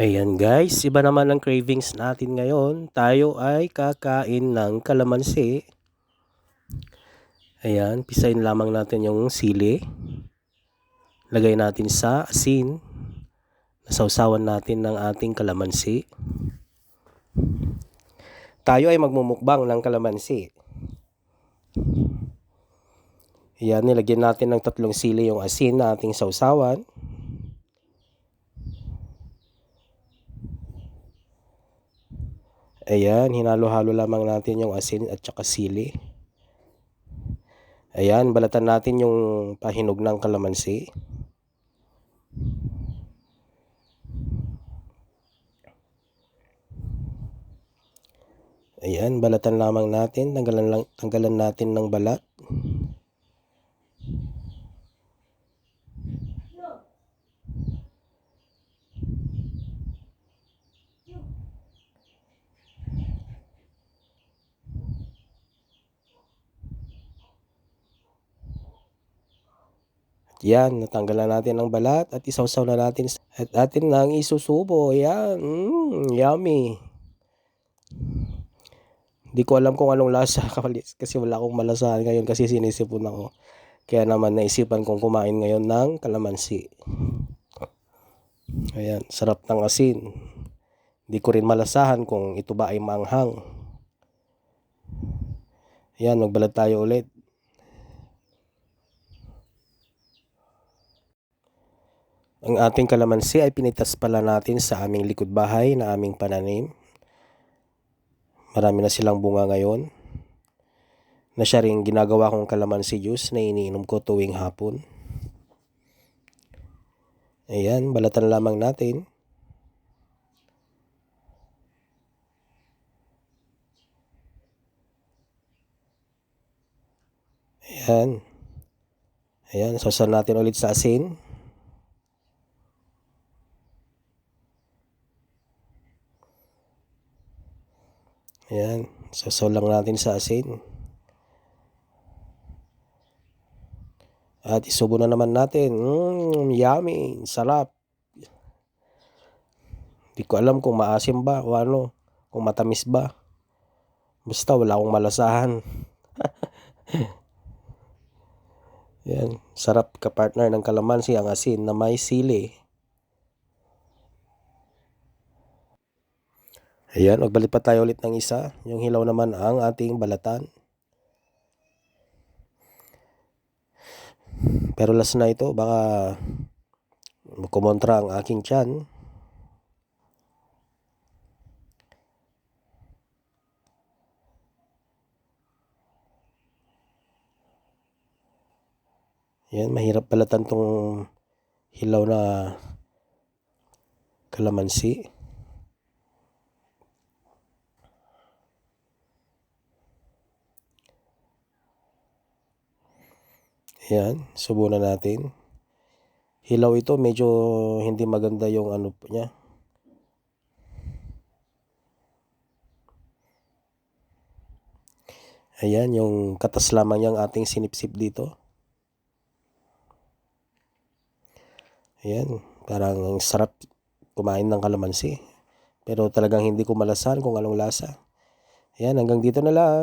Ayan guys, iba naman ang cravings natin ngayon. Tayo ay kakain ng kalamansi. Ayan, pisahin lamang natin yung sili. Lagay natin sa asin. Nasawsawan natin ng ating kalamansi. Tayo ay magmumukbang ng kalamansi. Ayan, nilagyan natin ng 3 sili yung asin na ating sawsawan. Ayan, hinalo-halo lamang natin yung asin at saka sili. Ayan, balatan natin yung pahinog ng kalamansi. Ayan, balatan lamang natin, tanggalan natin ng balat. Yan, natanggalan natin ng balat at isawsaw na natin at atin nang isusubo. Yan, yummy. Hindi ko alam kung anong lasa kasi wala akong malasahan ngayon kasi sinisipon ako. Kaya naman naisipan kong kumain ngayon ng kalamansi. Ayan, sarap ng asin. Hindi ko rin malasahan kung ito ba ay maanghang. Ayan, magbalat tayo ulit. Ang ating kalamansi ay pinitas pala natin sa aming likod bahay na aming pananim. Marami na silang bunga ngayon. Na siya rin ginagawa kong kalamansi juice na iniinom ko tuwing hapon. Ayan, balatan lamang natin. Ayan. Ayan, sausaw natin ulit sa asin. Ayan, sausaw lang natin sa asin. At isubo na naman natin. Yummy, sarap. Hindi ko alam kung maasim ba o ano, kung matamis ba. Basta wala akong malasahan. Yan, sarap ka-partner ng kalamansi ang asin na may sili. Ayan, magbalit pa tayo ulit ng isa. Yung hilaw naman ang ating balatan. Pero last na ito, baka kumontra ang aking tiyan. Yan, mahirap balatan tong hilaw na kalamansi. Yan, subo na natin. Hilaw ito, medyo hindi maganda yung ano niya. Ayan, yung katas lamang yung ating sinipsip dito. Ayan, parang sarap kumain ng kalamansi. Pero talagang hindi ko malasahan kung anong lasa. Ayan, hanggang dito na lang.